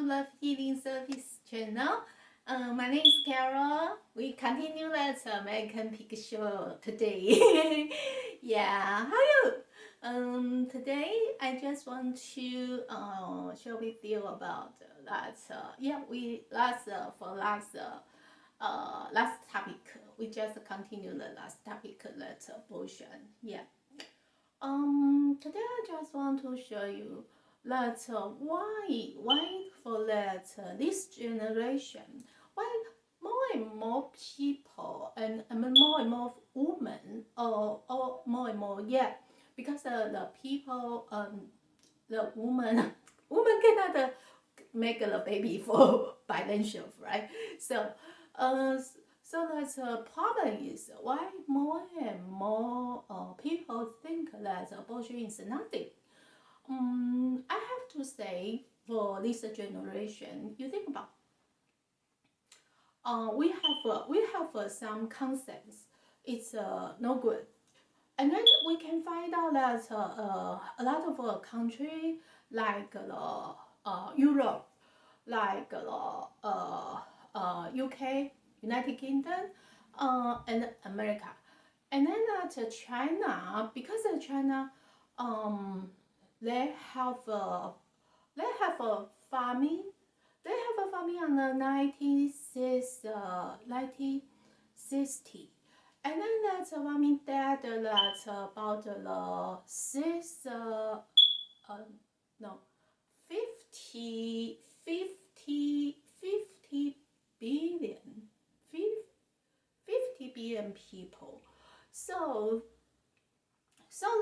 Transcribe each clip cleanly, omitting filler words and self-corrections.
Love Healing Service channel. My name is Carol. We continue that American Picture today. Yeah, how are you? Today I just want to share with you about that. We last topic. We just continue the last topic that abortion. Yeah. Today I just want to show you that why for that this generation, why more and more people and more and more women or more and more, yeah, because the people the woman woman cannot make a baby for by themselves, right? So uh, so that's the problem is why more and more people think that abortion is nothing. I have to say for this generation, you think about we have some concepts. It's no good, and then we can find out that a lot of country like Europe, like UK, United Kingdom, and America. And then China, because China, um, they have a they have a farming. They have a farming on the 1960, and then that's a farming that about the six no 50 billion 50 billion people. So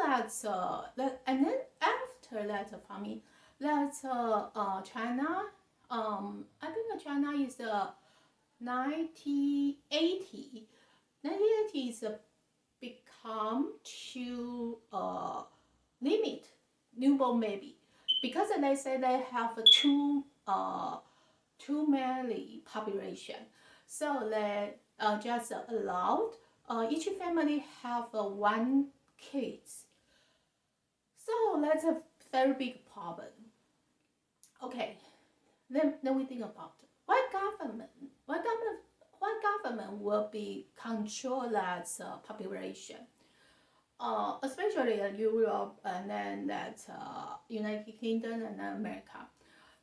that's that, and then after that farming, that's China. I think China is 1980. 1980 is become to limit newborn baby because they say they have too many population, so they just allowed each family have one kids. So that's a very big problem. Okay, then we think about what government will be control that population, especially Europe and then that United Kingdom and America.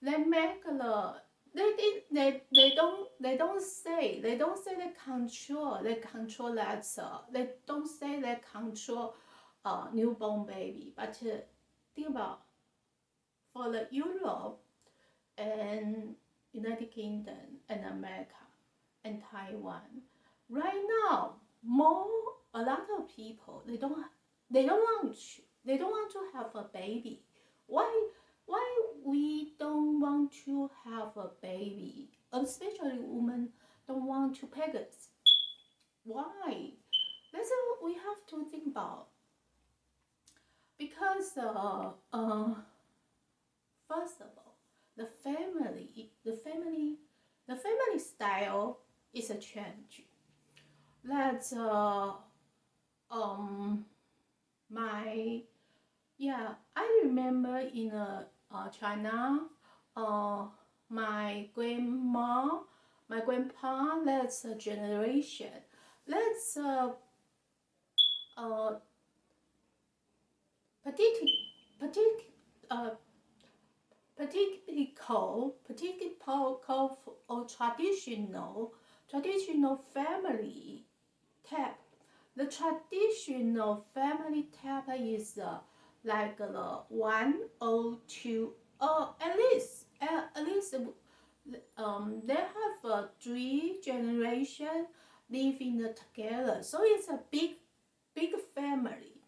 They make the they don't say they control that they don't say they control newborn baby, but think about for the Europe and United Kingdom and America and Taiwan. Right now, a lot of people they don't want to have a baby. Why we don't want to have a baby? Especially women don't want to pregnant. Why? That's what we have to think about. Because first of all, the family style is a change. That's my yeah. I remember in China, my grandma, my grandpa. That's a generation. That's uh particular partic uh particular or traditional family type. The traditional family type is like the 1 or 2 or at least they have 3 generations living together, so it's a big family.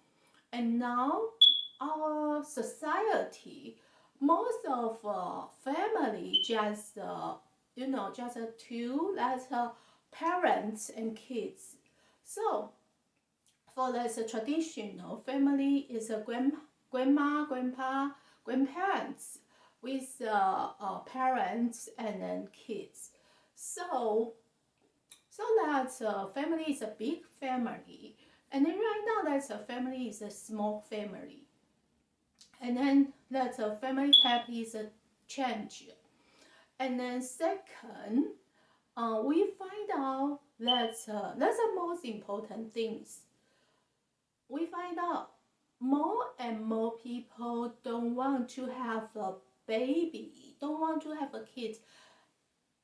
And now our society, most of family just just two, that's parents and kids. So for this traditional family is a grandma, grandpa, grandparents with parents and then kids. So that family is a big family, and then right now that's a family is a small family, and then that family type is a change. And then second, we find out that that's the most important things. We find out more and more people don't want to have a baby, don't want to have a kid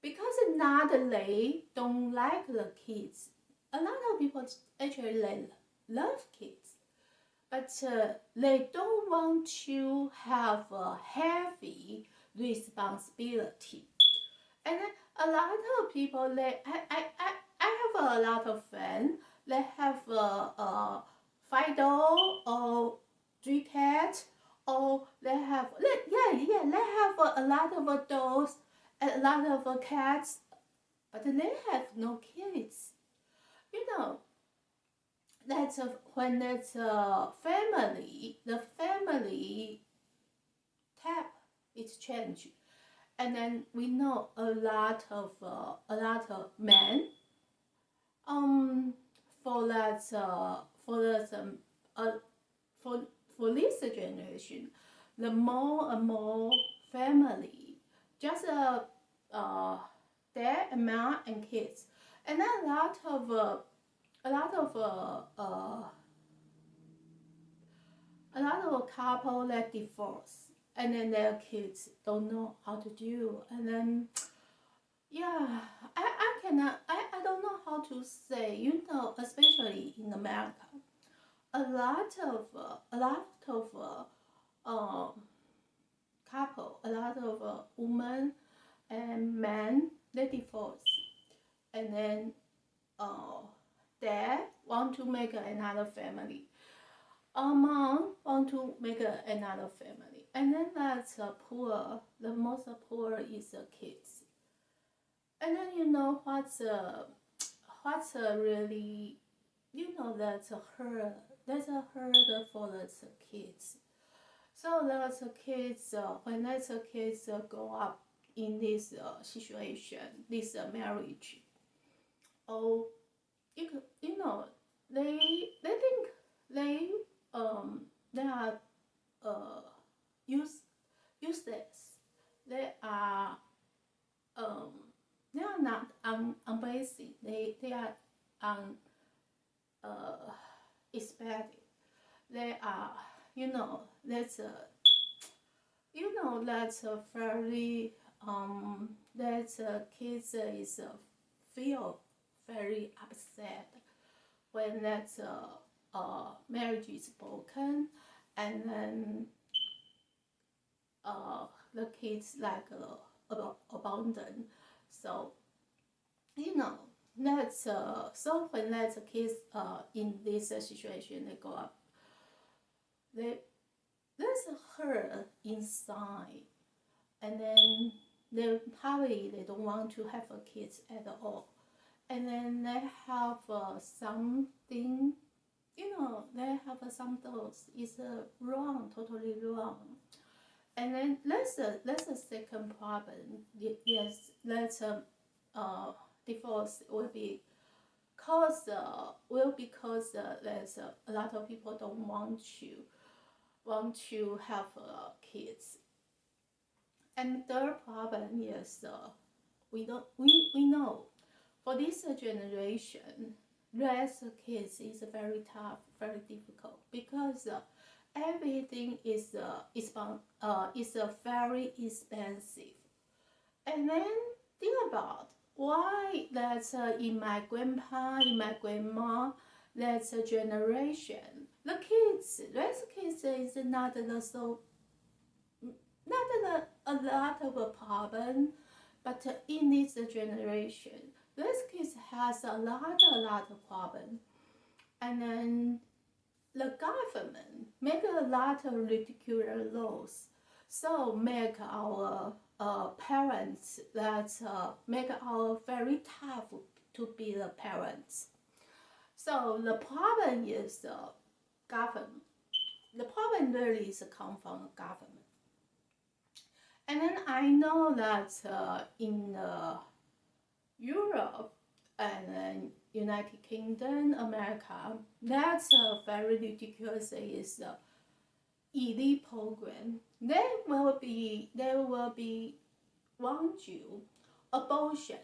because not they don't like the kids. A lot of people actually they love kids, but they don't want to have a heavy responsibility. And then a lot of people, I have a lot of friends. They have a 5 dog or 3 cats, or they have they have a lot of dogs and a lot of cats, but they have no kids. You know, that's when it's a family, the family type is changed. And then we know a lot of men for that for that uh, for for this generation, the more and more family, just dad and mom and kids, and then a lot of a lot of couple that divorce, and then their kids don't know how to do, and then yeah, I cannot, I don't know how to say, you know, especially in America, a lot of couple, a lot of women and men, they divorce, and then dad want to make another family, mom want to make another family, and then that's poor. The most poor is the kids. And then you know what's really, you know, that's a hurt. That's a hurt for the kids. So those kids, when those kids grow up in this situation, this marriage, oh, you know, they think they they are uh use useless. They are um they are not amazing. They are un expected. They are, you know, that's a very that kids is feel very upset when that marriage is broken, and then the kids like abandoned. So you know, that's so when that's the kids in this situation, they go up, they there's a hurt inside, and then they probably they don't want to have a kids at all, and then they have something, you know, they have some thoughts is wrong, totally wrong. And then that's a second problem. Yes, that's divorce will be cause will because there's a lot of people don't want to have kids. And third problem is we know for this generation raise kids is very tough, very difficult, because everything is very expensive. And then think about why that's in my grandpa, in my grandma, that's a generation. The kids, raise kids is not the so not a lot of a problem, but in this generation, raise kids has a lot of problem. And then the government make a lot of ridiculous laws, so make our parents that make our very tough to be the parents. So the problem is the government. The problem really is come from the government. And then I know that in Europe and then United Kingdom, America, that's very ridiculous. Is elite program. There will be want you abortion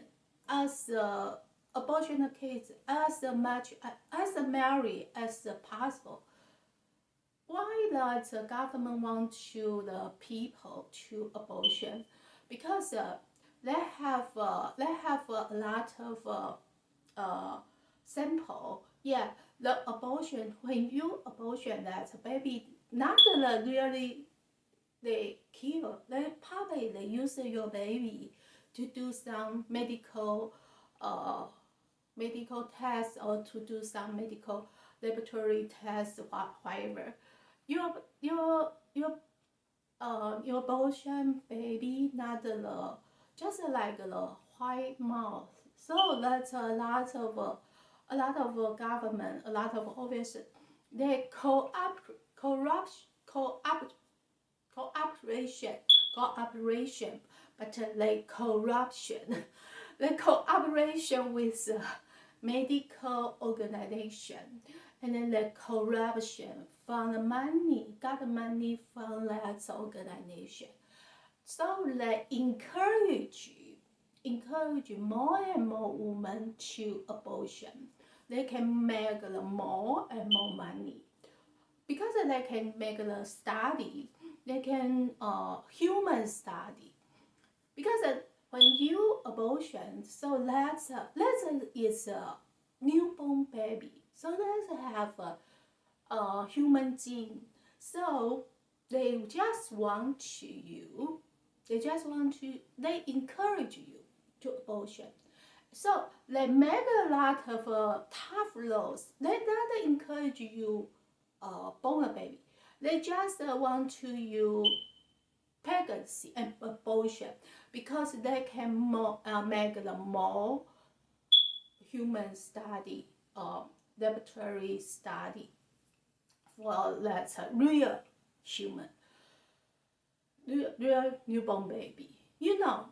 as a abortion case as much as marry as possible. Why does the government want to the people to abortion? Because they have a lot of sample. Yeah, the abortion, when you abortion that baby, not really they kill. They probably they use your baby to do some uh, medical tests or to do some medical laboratory tests, whatever. Your your your your abortion baby not the just like the white mouse. So that's a lot of government, a lot of officers, they cooperation, cooperation, but like corruption, the cooperation with medical organization, and then the corruption from the money, got money from that organization. So they encourage more and more women to abortion. They can make more and more money because they can make the study. They can human study because when you abortion, so let's is a newborn baby. So let's have a human gene. So they just want to you. They encourage you to abortion. So they make a lot of tough laws. They not encourage you born a baby. They just want to you pregnancy and abortion because they can make the more human study, laboratory study for that's a real human, real newborn baby. You know,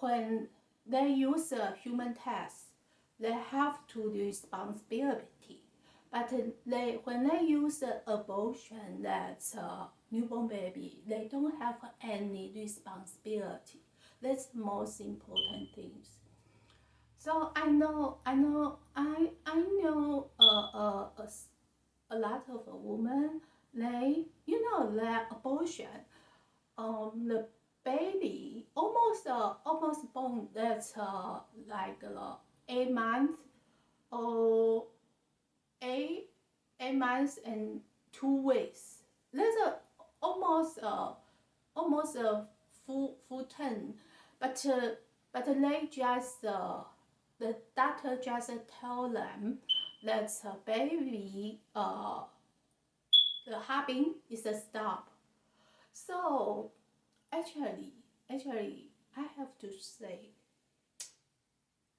when they use a human test, they have to do responsibility. But when they use abortion, that's a newborn baby, they don't have any responsibility. That's the most important things. So I know a lot of women, their abortion, the baby almost born, that's like 8 months or 8 months and 2 weeks. That's almost a full term, but they just the doctor just tell them that baby the heartbeat is a stop. So actually, I have to say,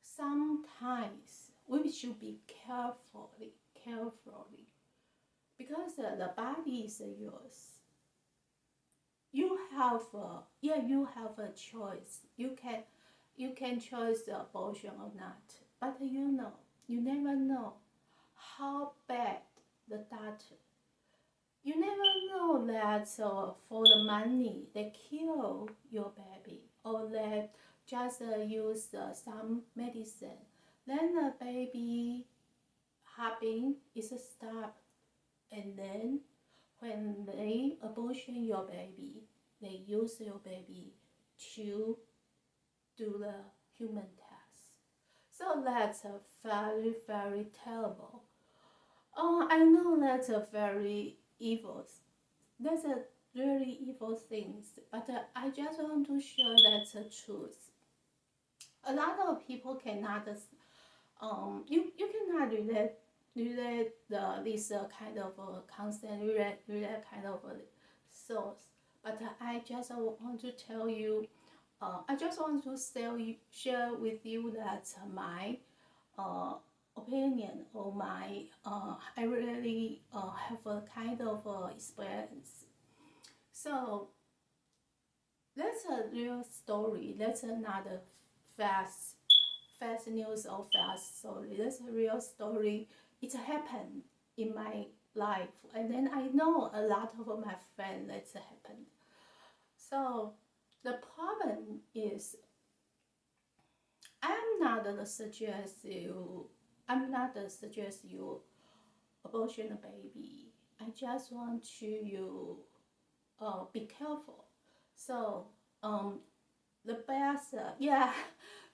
sometimes we should be carefully, because the body is yours. You have a choice. You can choose the abortion or not, but you never know how bad the doctor. You never know that for the money they kill your baby, or they just use some medicine. Then the baby heartbeat is stopped, and then when they abortion your baby, they use your baby to do the human test. So that's a very terrible. I know that's a very evil. That's a really evil things, but I just want to show that's the truth. A lot of people cannot, you cannot relate this kind of concept, relate kind of source. But I just want to tell you, I just want to share with you that my opinion, or my I really have a kind of experience. So that's a real story. That's another fast news or fast story. That's a real story. It happened in my life, and then I know a lot of my friends that's happened. So the problem is I'm not the suggest you. I'm not the suggest you abortion a baby. I just want you be careful. So the best yeah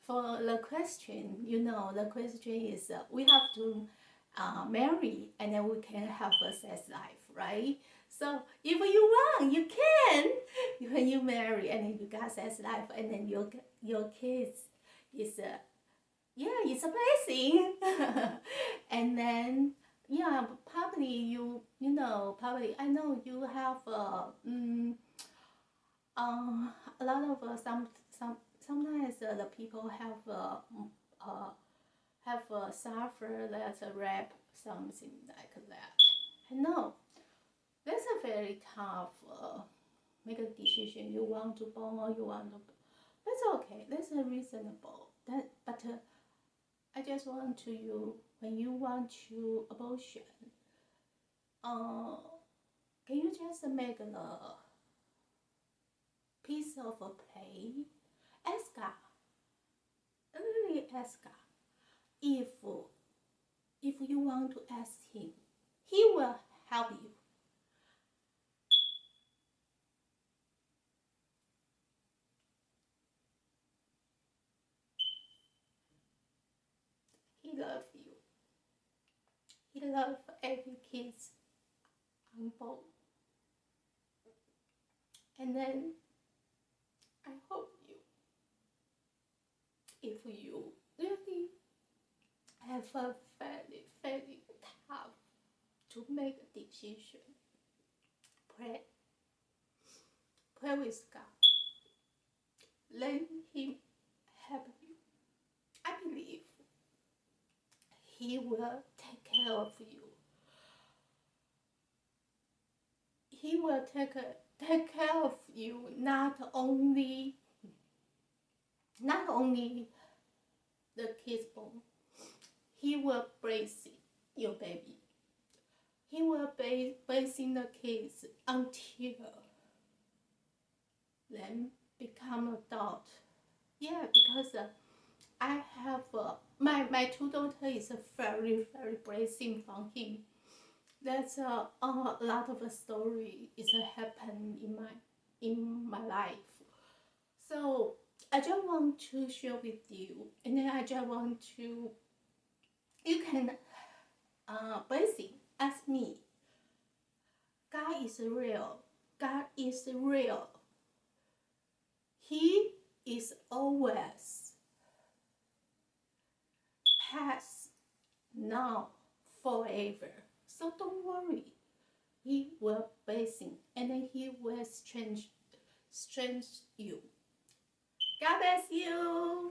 for the question, the question is we have to marry and then we can have a sex life, right? So if you want, you can. When you marry and then you got sex life and then your kids is yeah, it's a blessing. And then yeah, probably probably I know you have a lot of sometimes the people have suffer that rap something like that. I know that's a very tough make a decision. You want to born or you want to. That's okay. That's reasonable. But I just want to you when you want to abortion. Can you just make a piece of a play? Ask God, really ask God if you want to ask Him, He will help you. He loves you. He loves every kid unborn. And then I hope if you really have a very, very tough to make a decision, pray. Pray with God. Let Him help you. I believe He will take care of you. He will take care of you, not only the kids born. He will bless your baby. He will blessing the kids until them become adult. Yeah, because I have my two daughters is a very very blessing from him. That's a lot of a story is happened in my life. So I just want to share with you, and then I just want to you can blessing ask me. God is real. God is real. He is always past, now, forever. So don't worry. He will blessing and then He will strengthen you. God bless you.